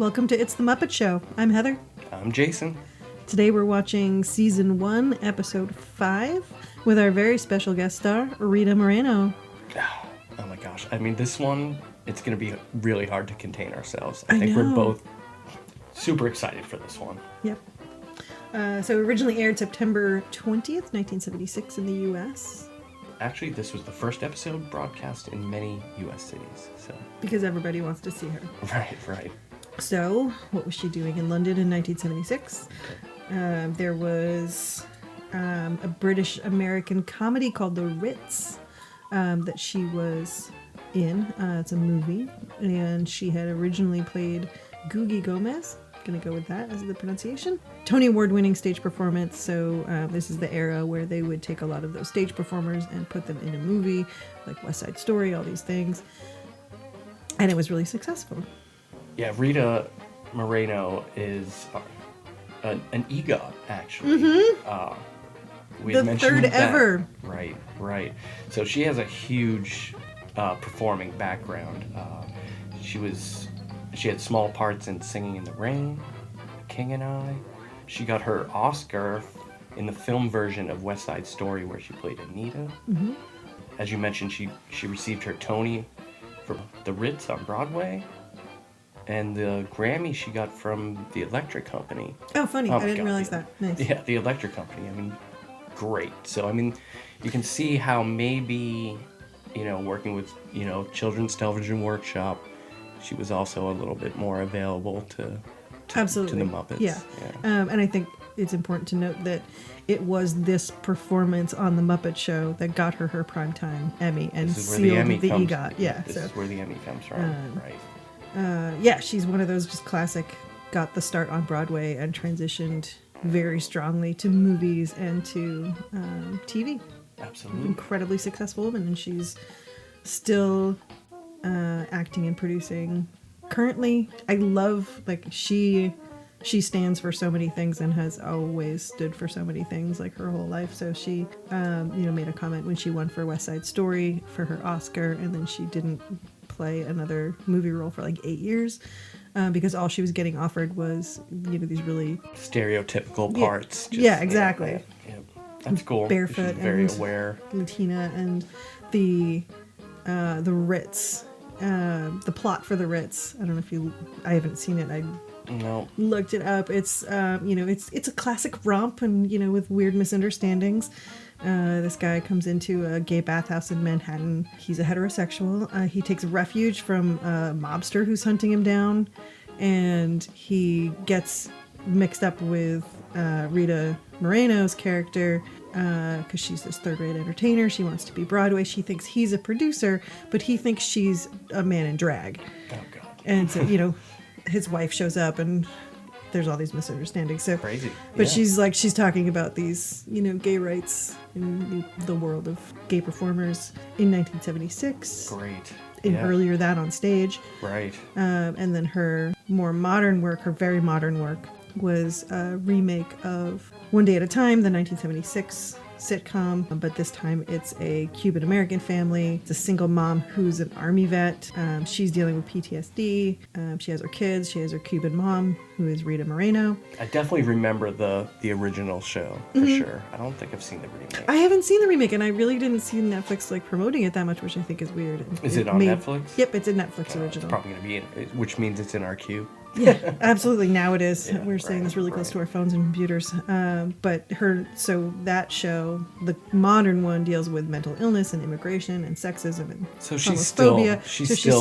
Welcome to It's the Muppet Show. I'm Heather. I'm Jason. Today we're watching Season 1, Episode 5, with our very special guest star, Rita Moreno. Oh my gosh. I mean, this one, it's going to be really hard to contain ourselves. I think we're both super excited for this one. Yep. So originally aired September 20th, 1976 in the U.S. Actually, this was the first episode broadcast in many U.S. cities. So Because everybody wants to see her. Right. So, what was she doing in London in 1976? There was a British-American comedy called The Ritz that she was in. It's a movie, and she had originally played Googie Gomez. Gonna go with that as the pronunciation. Tony Award-winning stage performance. So this is the era where they would take a lot of those stage performers and put them in a movie, like West Side Story, all these things, and it was really successful. Yeah, Rita Moreno is an EGOT, actually. Mm-hmm. The third ever. Right. So she has a huge performing background. She had small parts in Singing in the Rain, The King and I. She got her Oscar in the film version of West Side Story, where she played Anita. Mm-hmm. As you mentioned, she received her Tony for The Ritz on Broadway. And the Grammy she got from the Electric Company. Oh, funny. I didn't realize that. Nice. Yeah, the Electric Company. I mean, great. So, I mean, you can see how maybe, working with, Children's Television Workshop, she was also a little bit more available to Absolutely. To the Muppets. Yeah. And I think it's important to note that it was this performance on the Muppet Show that got her Primetime Emmy and sealed the EGOT. Yeah. This is where the Emmy comes from, right? She's one of those just classic, got the start on Broadway and transitioned very strongly to movies and to TV. Absolutely. Incredibly successful woman, and she's still acting and producing. Currently, I love, she stands for so many things and has always stood for so many things, her whole life. So she, made a comment when she won for West Side Story for her Oscar, and then she didn't play another movie role for 8 years because all she was getting offered was these really stereotypical parts. Exactly. Yeah. That's cool. Barefoot. She's very and aware. Latina, and the Ritz, the plot for the Ritz. I don't know if I haven't seen it. I looked it up. It's it's a classic romp, and with weird misunderstandings. This guy comes into a gay bathhouse in Manhattan. He's a heterosexual. He takes refuge from a mobster who's hunting him down, and he gets mixed up with Rita Moreno's character because she's this third-rate entertainer. She wants to be Broadway. She thinks he's a producer, but he thinks she's a man in drag. Oh, God. And so, his wife shows up, and there's all these misunderstandings. So crazy. But she's talking about these, gay rights in the world of gay performers in 1976. Great. And earlier that on stage. Right. And then her more modern work, her very modern work, was a remake of One Day at a Time, the 1976 sitcom, but this time it's a Cuban-American family. It's a single mom who's an army vet. She's dealing with PTSD. She has her kids. She has her Cuban mom, who is Rita Moreno. I definitely remember the original show, for sure. I don't think I've seen the remake. I haven't seen the remake, and I really didn't see Netflix promoting it that much, which I think is weird. Is it on Netflix? Yep, it's a Netflix original. It's probably going to be which means it's in our queue. Yeah, absolutely. Now it is. Yeah, We're staying this really close to our phones and computers. But that show, the modern one, deals with mental illness and immigration and sexism and so homophobia. She's still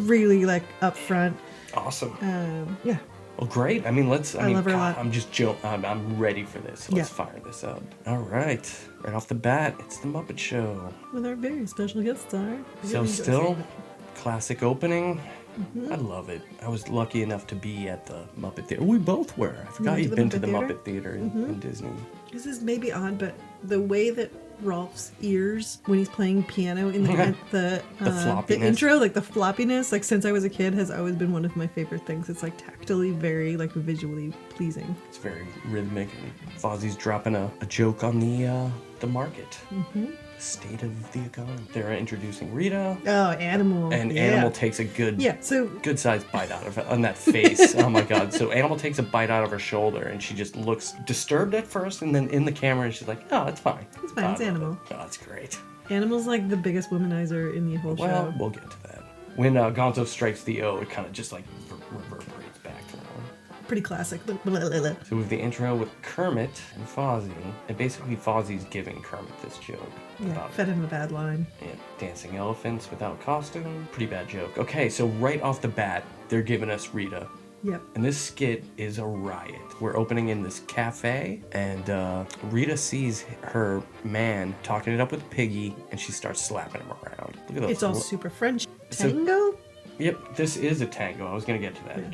really up front. Awesome. Yeah. Well, great. I mean, I love her a lot. I'm ready for this. So let's fire this up. All right. Right off the bat, it's the Muppet Show. With our very special guest star. So still, classic opening. Mm-hmm. I love it. I was lucky enough to be at the Muppet Theater. We both were. I forgot you'd been to the Muppet Theater in Disney. This is maybe odd, but the way that Rolf's ears when he's playing piano in the intro, the floppiness, since I was a kid, has always been one of my favorite things. It's tactily very visually pleasing. It's very rhythmic. And Fozzie's dropping a joke on the the market. Mm-hmm. State of the economy. They're introducing Rita. Oh, Animal. And Animal takes a good sized bite out of it on that face. Oh my god. So Animal takes a bite out of her shoulder and she just looks disturbed at first, and then in the camera she's like, oh, it's fine. It's fine, it's Animal. Oh, it's great. Animal's like the biggest womanizer in the whole show. Well, we'll get to that. When Gonzo strikes the O, it kind of just like reverberates back to him. Pretty classic. So we have the intro with Kermit and Fozzie, and basically Fozzie's giving Kermit this joke. Yeah, fed him a bad line. Yeah, dancing elephants without costume. Pretty bad joke. Okay, so right off the bat, they're giving us Rita. Yep. And this skit is a riot. We're opening in this cafe, and Rita sees her man talking it up with Piggy, and she starts slapping him around. Look at those. It's all super French. Tango? Yep, this is a tango. I was going to get to that. Yeah.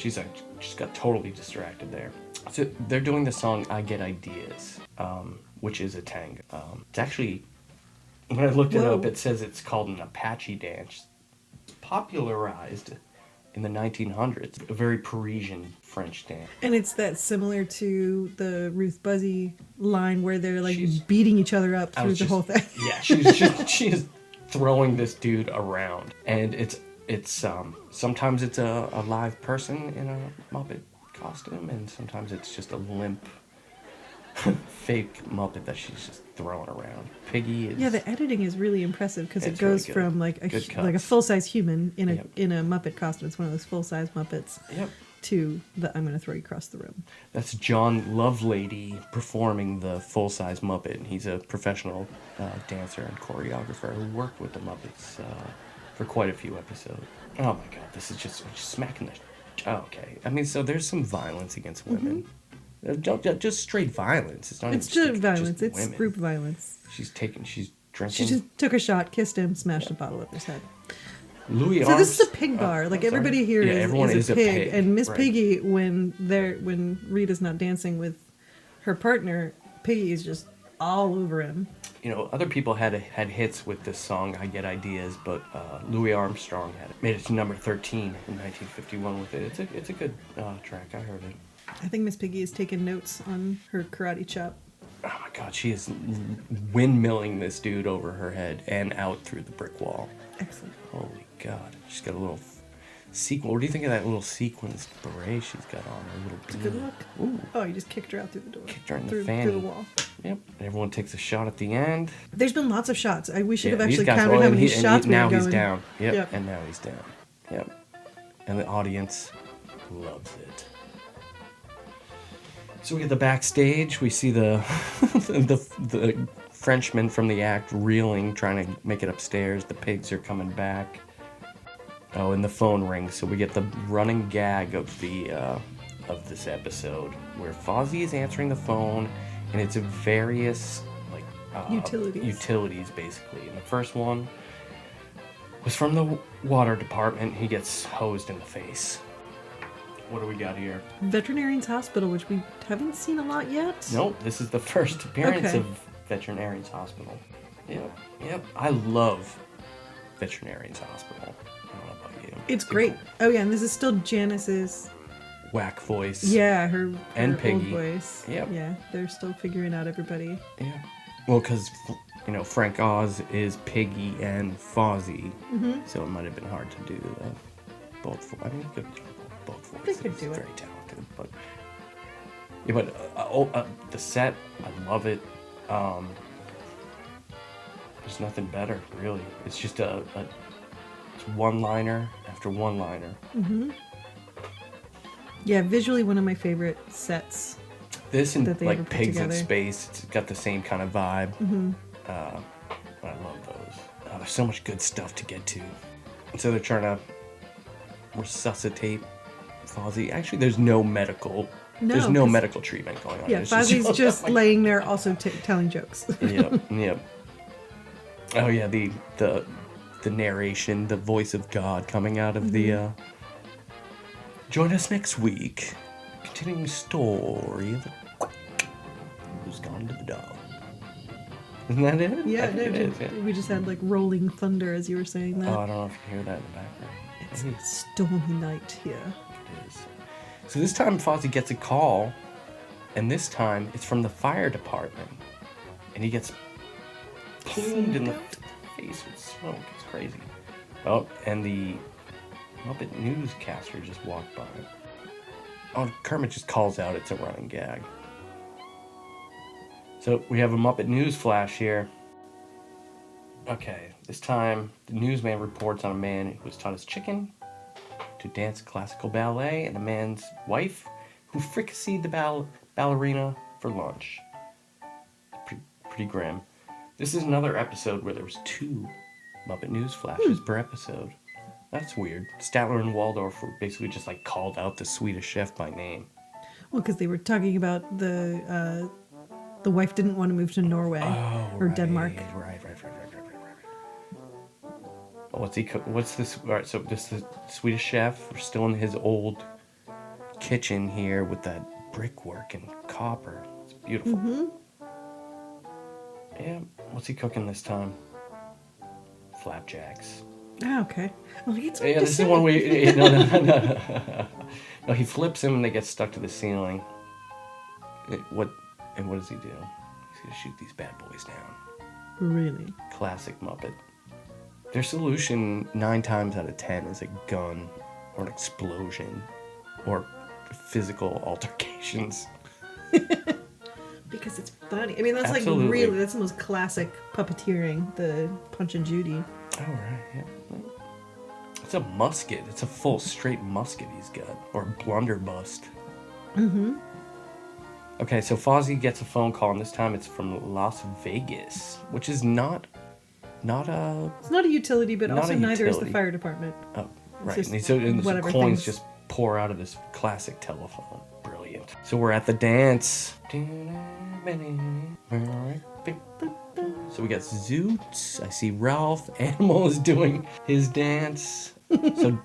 She's got totally distracted there. So they're doing the song I Get Ideas, which is a tango. It's actually, when I looked it up, it says it's called an Apache dance. Popularized in the 1900s. A very Parisian French dance. And it's that similar to the Ruth Buzzy line where they're like beating each other up through the whole thing. Yeah, she is throwing this dude around. And it's sometimes it's a live person in a Muppet costume, and sometimes it's just a limp fake Muppet that she's just throwing around. Piggy is... Yeah, the editing is really impressive because it goes really from like a full-size human in a Muppet costume. It's one of those full-size Muppets. Yep. To the I'm going to throw you across the room. That's John Lovelady performing the full-size Muppet. He's a professional dancer and choreographer who worked with the Muppets for quite a few episodes. Oh my god, this is just smacking the... Okay. I mean, so there's some violence against women. Just straight violence. It's not. It's just violence. It's women. Group violence. She's drinking. She just took a shot, kissed him, smashed a bottle up his head. Louis. So this is a pig bar. Like everybody here is a pig, and Miss Piggy, when Rita's not dancing with her partner, Piggy is just all over him. You know, other people had hits with this song, I Get Ideas, but Louis Armstrong made it to number 13 in 1951 with it. It's a good track. I heard it. I think Miss Piggy has taken notes on her karate chop. Oh my god, she is windmilling this dude over her head and out through the brick wall. Excellent. Holy god. She's got a little sequin. What do you think of that little sequins beret she's got on? Her little it's a good look. Ooh. Oh, you just kicked her out through the door. Kicked her in the fanny. Through the wall. Yep. And everyone takes a shot at the end. There's been lots of shots. We should have actually counted how many shots we were going. Now he's down. Yep. And now he's down. Yep. And the audience loves it. So we get the backstage. We see the the Frenchman from the act reeling, trying to make it upstairs. The pigs are coming back. Oh, and the phone rings. So we get the running gag of this episode where Fozzie is answering the phone, and it's various utilities basically. And the first one was from the water department. He gets hosed in the face. What do we got here? Veterinarian's Hospital, which we haven't seen a lot yet. Nope, this is the first appearance of Veterinarian's Hospital. Yep. I love Veterinarian's Hospital. I don't know about you. It's great. Cool. Oh yeah, and this is still Janice's whack voice. Yeah, her and Piggy. Old voice. Yep. Yeah, they're still figuring out everybody. Yeah. Well, because Frank Oz is Piggy and Fozzie, so it might have been hard to do both. I mean, good. Both voices. They could do it. Very talented, the set, I love it. There's nothing better, really. It's just it's one-liner after one-liner. Yeah, visually one of my favorite sets. This and like Pigs in Space, it's got the same kind of vibe. I love those. There's so much good stuff to get to. And so they're trying to resuscitate Fozzie. Actually, there's no medical treatment going on. Yeah, Fozzie's just laying there also telling jokes. Yep. Oh yeah, the narration, the voice of God coming out of the join us next week. Continuing the story of who's gone to the dog. Isn't that it? Yeah, it is. We just had like rolling thunder as you were saying that. Oh, I don't know if you can hear that in the background. It's a stormy night here. It is. So this time Fozzie gets a call, and this time it's from the fire department. And he gets plumed in the face with smoke. It's crazy. Oh, and the Muppet newscaster just walked by. Oh, Kermit just calls out. It's a running gag. So we have a Muppet news flash here. Okay, this time the newsman reports on a man who was taught his chicken to dance classical ballet and a man's wife who fricasseed the ballerina for lunch. Pretty grim. This is another episode where there was 2 Muppet news flashes per episode. That's weird. Statler and Waldorf were basically just like called out the Swedish chef by name. Well, because they were talking about the wife didn't want to move to Norway or Denmark. Right. What's he cook? What's this? All right, so this is the Swedish chef. We're still in his old kitchen here with that brickwork and copper. It's beautiful. Mm-hmm. Yeah. What's he cooking this time? Flapjacks. Oh, okay. Well, this is the one where no, he flips him and they get stuck to the ceiling. What does he do? He's gonna shoot these bad boys down. Really? Classic Muppet. Their solution 9 times out of 10 is a gun or an explosion or physical altercations. Because it's funny. I mean, that's Absolutely. like really, that's the most classic puppeteering, the Punch and Judy. Oh, right, yeah. It's a musket. It's a full straight musket he's got. Or blunderbuss. Mm-hmm. Okay, so Fozzie gets a phone call, and this time it's from Las Vegas, which is not a... It's not a utility, but also neither is the utility. fire department. Oh, right. Just And the whatever coins things. just pour out of this classic telephone. Brilliant. So we're at the dance. So we got Zoots. I see Ralph. Animal is doing his dance. So,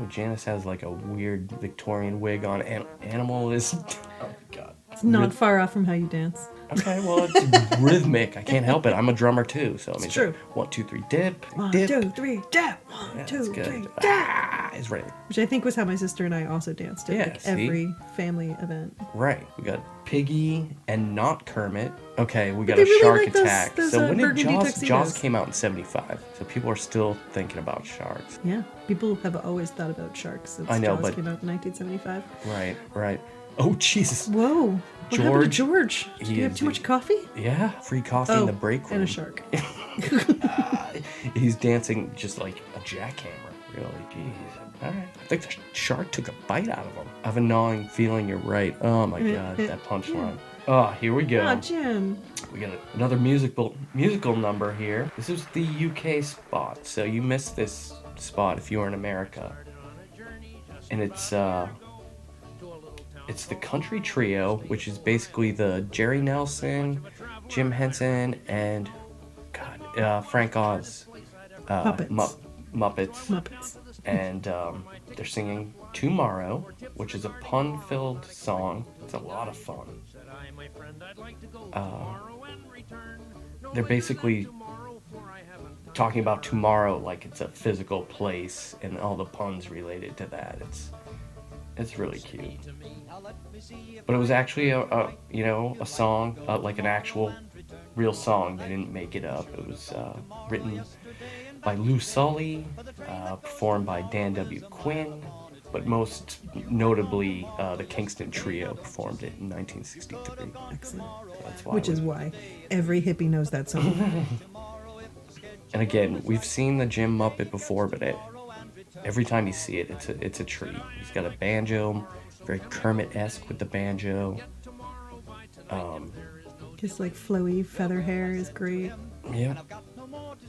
Janice has like a weird Victorian wig on. Animal is... Oh, God. It's not far off from how you dance. Okay, well, it's rhythmic. I can't help it. I'm a drummer, too. So, It's true. 1, 2, 3, dip. 1, dip. 2, 3, dip. 1, Yeah, 2, that's good. 3, dip. He's ready. Which I think was how my sister and I also danced at Yeah, like see? every family event. Right. We got Piggy and not Kermit. Okay, we got they a really shark like those- attack. those, So when did burgundy Jaws tuxedos. came out in 75. So people are still thinking about sharks. Yeah, people have always thought about sharks since I know, Jaws but- came out in 1975. Right. Oh, Jesus. Whoa. What happened to George, George? Did you have too much coffee? Yeah, free coffee in the break room. And a shark. He's dancing just like a jackhammer. Really, jeez. All right. I think the shark took a bite out of him. I have a gnawing feeling you're right. Oh my God, that punchline. Oh, here we go. Oh, Jim. We got another musical number here. This is the UK spot, so you missed this spot if you were in America. And it's the Country Trio, which is basically the Jerry Nelson, Jim Henson, and Frank Oz Muppets. Muppets. And they're singing Tomorrow, which is a pun-filled song. It's a lot of fun. They're basically talking about tomorrow like it's a physical place and all the puns related to that. It's really cute. But it was actually a song, like an actual real song. They didn't make it up. It was written by Lou Sully, performed by Dan W. Quinn, but most notably the Kingston Trio performed it in 1963. Excellent. So that's why. Which is why every hippie knows that song. And again, we've seen the Jim Muppet before, but every time you see it, it's a treat. He's got a banjo, very Kermit-esque with the banjo. His like flowy feather hair is great. Yeah.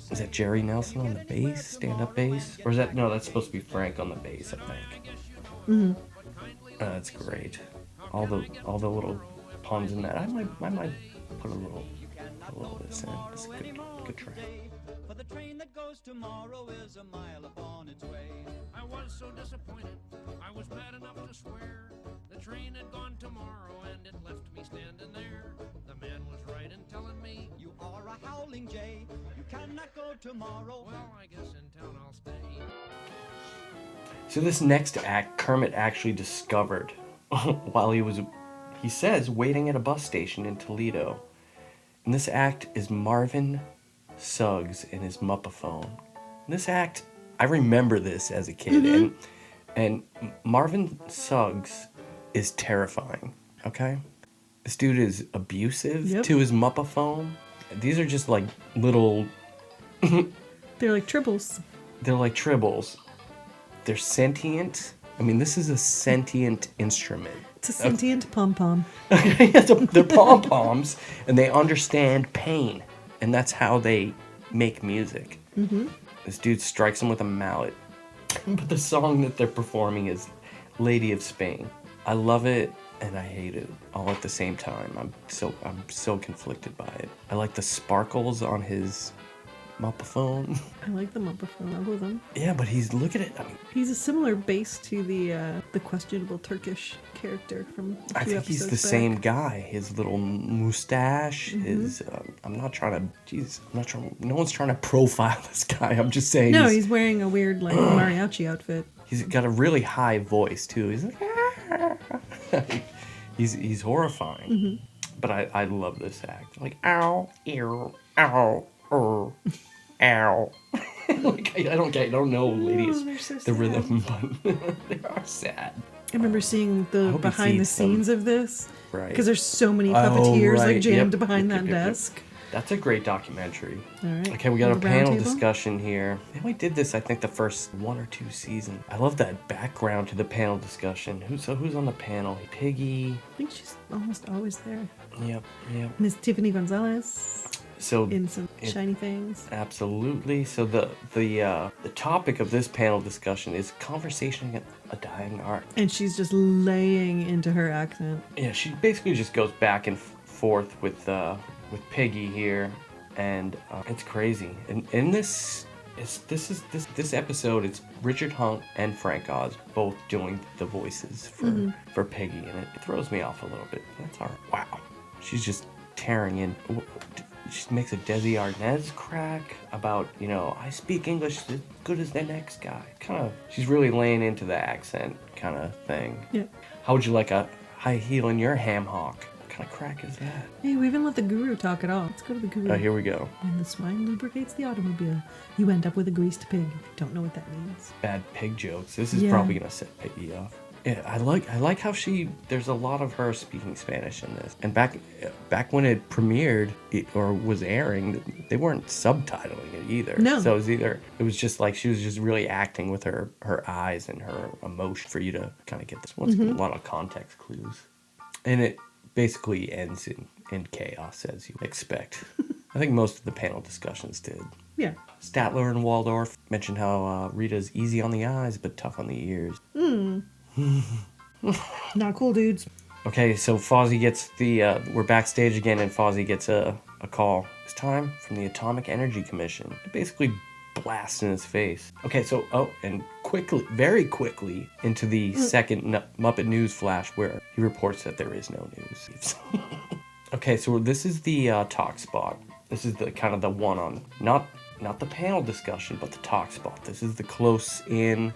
Is that Jerry Nelson on the bass, stand-up bass? Or is that, no, that's supposed to be Frank on the bass, I think. Mm-hmm. That's great. All the little puns in that. I might put a little of this in. It's a good track. For the train that goes tomorrow is a mile upon its way. I was so disappointed, I was bad enough to swear. The train had gone tomorrow and it left me standing there. The man was right in telling me, You are a howling jay. You cannot go tomorrow. well, I guess in town I'll stay. So this next act, Kermit actually discovered while he says, waiting at a bus station in Toledo. And this act is Marvin Suggs and his Muppaphone. This act, I remember this as a kid, and Marvin Suggs is terrifying, okay? This dude is abusive to his Muppaphone. These are just like little... They're like tribbles. They're like tribbles. They're sentient. I mean, this is a sentient instrument. It's a sentient pom-pom. Okay, they're pom-poms, and they understand pain, and that's how they make music. This dude strikes him with a mallet, but the song that they're performing is Lady of Spain. I love it, and I hate it all at the same time. I'm so conflicted by it. I like the sparkles on his Muppaphone. I like the Muppaphone. I love them. Yeah, but look at it. I mean, he's a similar bass to the questionable Turkish character from a few I think he's the same guy. His little mustache. His I'm not trying to. No one's trying to profile this guy. I'm just saying. No, he's wearing a weird like mariachi outfit. He's got a really high voice too. He's like, he's horrifying. But I love this act. Like ow, ew, ow, ow. Like I don't know, ladies, so the rhythm, but they are sad. I remember seeing the behind the scenes of this, right? Because there's so many puppeteers like jammed behind that Yep. desk. That's a great documentary. All right. Okay, we got a panel table? discussion here. They only did this, I think, the first 1 or 2 seasons. I love that background to the panel discussion. Who's on the panel? Piggy. I think she's almost always there. Yep. Miss Tiffany Gonzalez. So in some shiny things. Absolutely. So the topic of this panel discussion is conversation against a dying art. And she's just laying into her accent. Yeah, she basically just goes back and forth with Piggy here, and it's crazy. And in this episode, it's Richard Hunt and Frank Oz both doing the voices for Piggy, and it throws me off a little bit. That's all right. Wow, she's just tearing in. She makes a Desi Arnaz crack about, I speak English as good as the next guy. She's really laying into the accent kind of thing. Yeah. How would you like a high heel in your ham hock? What kind of crack is that? Hey, we haven't let the guru talk at all. Let's go to the guru. Oh, here we go. When the swine lubricates the automobile, you end up with a greased pig. Don't know what that means. Bad pig jokes. This is probably gonna set Piggy off. Yeah, I like how there's a lot of her speaking Spanish in this. And back when it premiered or was airing, they weren't subtitling it either. No. So it was just like she was just really acting with her eyes and her emotion for you to kind of get this. Once again, a lot of context clues. And it basically ends in chaos as you expect. I think most of the panel discussions did. Yeah. Statler and Waldorf mentioned how Rita's easy on the eyes but tough on the ears. Not cool, dudes. Okay, so Fozzie gets we're backstage again, and Fozzie gets a call. It's time from the Atomic Energy Commission. It basically blasts in his face. Okay, so, and very quickly, into the second Muppet News flash where he reports that there is no news. Okay, so this is the talk spot. This is the kind of the one on, not the panel discussion, but the talk spot. This is the close in,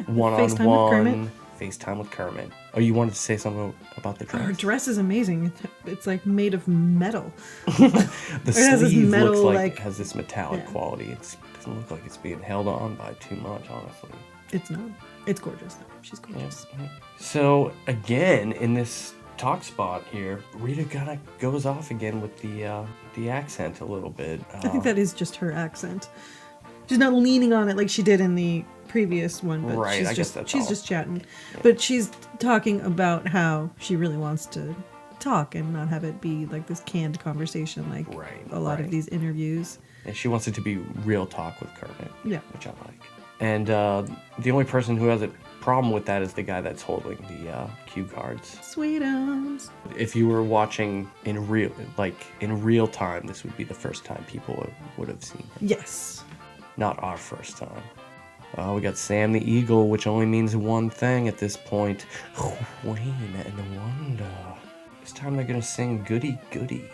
one-on-one. FaceTime with Kermit. Oh, you wanted to say something about the dress? Her dress is amazing. It's like made of metal. The sleeve metal, looks like has this metallic quality. It doesn't look like it's being held on by too much, honestly. It's not. It's gorgeous. She's gorgeous. Yeah. So again, in this talk spot here, Rita kind of goes off again with the accent a little bit. I think that is just her accent. She's not leaning on it like she did in the previous one, but right, she's just chatting. Yeah. But she's talking about how she really wants to talk and not have it be like this canned conversation like a lot of these interviews. And she wants it to be real talk with Kermit. Yeah. Which I like. And the only person who has a problem with that is the guy that's holding the cue cards. Sweetums. If you were watching in real time, this would be the first time people would have seen him. Yes. Not our first time. We got Sam the Eagle, which only means one thing at this point. Wayne and Wanda. This time they're gonna sing Goody Goody.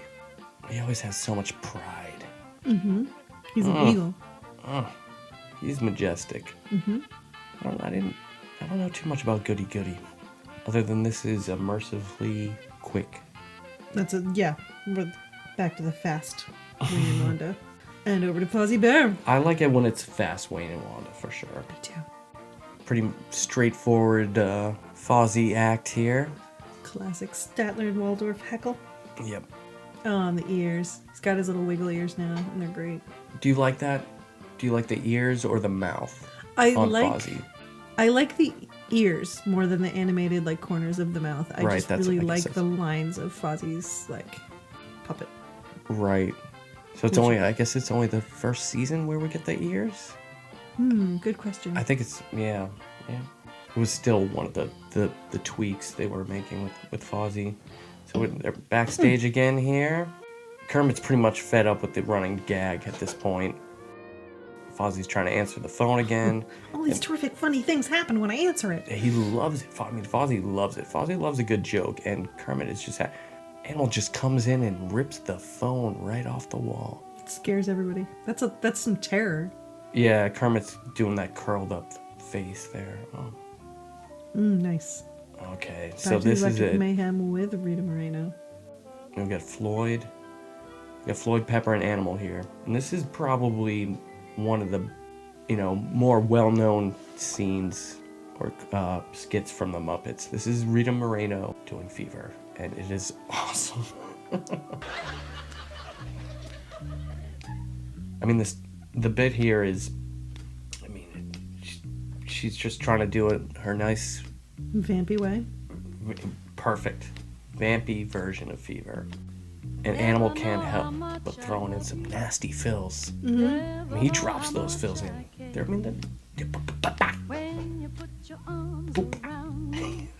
He always has so much pride. Mm-hmm. He's an eagle. He's majestic. Mm-hmm. I don't know too much about Goody Goody, other than this is immersively quick. We're back to the fast Wayne and Wanda. And over to Fozzie Bear. I like it when it's fast Wayne and Wanda, for sure. Me too. Pretty straightforward Fozzie act here. Classic Statler and Waldorf heckle. Yep. Oh, and the ears. He's got his little wiggle ears now, and they're great. Do you like that? Do you like the ears or the mouth I on like Fozzie? I like the ears more than the animated like corners of the mouth. I Right, just that's really what I guess like the lines of Fozzie's like puppet. Right. So it's only, I guess it's only the first season where we get the ears? Good question. I think it's, yeah. It was still one of the tweaks they were making with Fozzie. So they're backstage again here. Kermit's pretty much fed up with the running gag at this point. Fozzie's trying to answer the phone again. All these terrific funny things happen when I answer it. He loves it. I mean, Fozzie loves it. Fozzie loves a good joke, and Kermit is just... Animal just comes in and rips the phone right off the wall. It scares everybody. That's some terror. Yeah, Kermit's doing that curled up face there. Oh. Nice. Okay, Back so to this is Electric it. Mayhem with Rita Moreno. We got Floyd. We got Floyd, Pepper, and Animal here. And this is probably one of the, more well-known scenes or skits from the Muppets. This is Rita Moreno doing Fever, and it is awesome. I mean, the bit here is, she's just trying to do it her nice, Vampy way. perfect, vampy version of Fever. And Animal can't help but throwing in some nasty fills. I mean, he drops those fills in.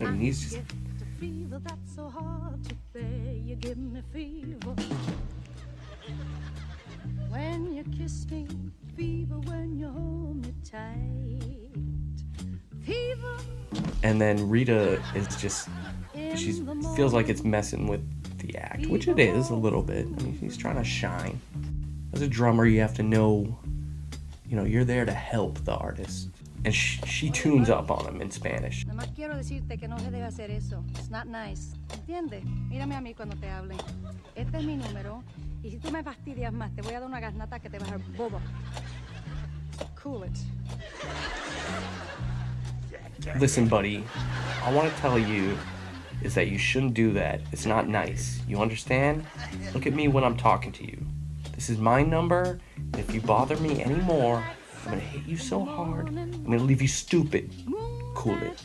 I mean, he's just... When you kiss me, fever when you hold me tight. Fever. And then Rita is just... She feels like it's messing with the act, which it is a little bit. I mean, he's trying to shine. As a drummer, you have to know, you're there to help the artist. And she tunes up on him in Spanish. Nada más quiero decirte que no se debe hacer eso. It's not nice. ¿Entiendes? Mírame a mí cuando te hablen. Este es mi número. Y si tú me fastidias más, te voy a dar una garnata que te va a dejar bobo. Cool it. Listen, buddy, I want to tell you is that you shouldn't do that. It's not nice. You understand? Look at me when I'm talking to you. This is my number, and if you bother me anymore, I'm gonna hit you so hard, I'm gonna leave you stupid. Cool it.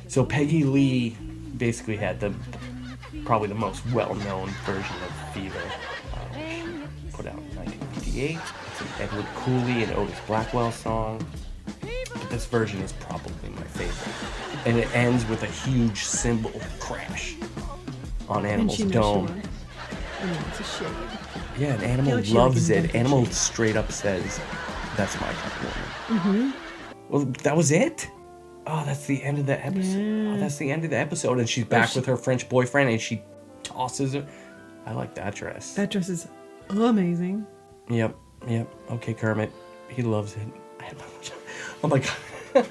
So Peggy Lee basically had probably the most well-known version of Fever. Put out in 1958. It's an Edward Cooley and Otis Blackwell song. But this version is probably my favorite. And it ends with a huge cymbal crash on Animal's dome. It's a shade. Yeah, and Animal loves it. Animal straight up says, "That's my kind of woman." Well, that was it? Oh, that's the end of the episode. Yeah. Oh, that's the end of the episode, and she's back with her French boyfriend, and she tosses her. I like that dress. That dress is amazing. Yep. Okay, Kermit. He loves it. Oh my god.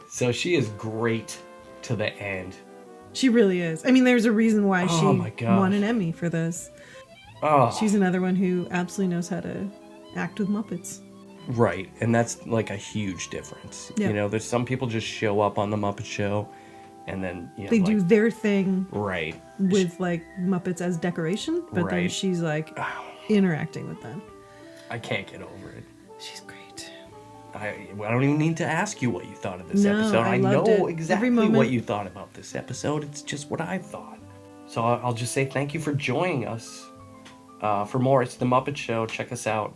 So she is great to the end. She really is. I mean, there's a reason why she won an Emmy for this. Oh. She's another one who absolutely knows how to act with Muppets. Right, and that's like a huge difference. Yeah. There's some people just show up on the Muppet Show, and then they do their thing. Right. With like Muppets as decoration, but then she's like interacting with them. I can't get over it. She's great. I don't even need to ask you what you thought of this No, episode. I loved know it. exactly what you thought about this episode. It's just what I thought. So I'll just say thank you for joining us. For more, It's the Muppet Show. Check us out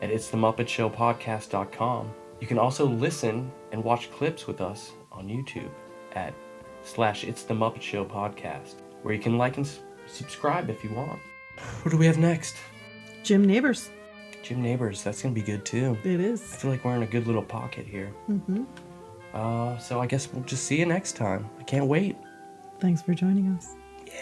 at s1ep5podcast.com. You can also listen and watch clips with us on YouTube at /It's the Muppet Show Podcast, where you can like and subscribe if you want. Who do we have next? Jim Neighbors. Jim Neighbors. That's going to be good too. It is. I feel like we're in a good little pocket here. Mm-hmm. So I guess we'll just see you next time. I can't wait. Thanks for joining us. Yeah.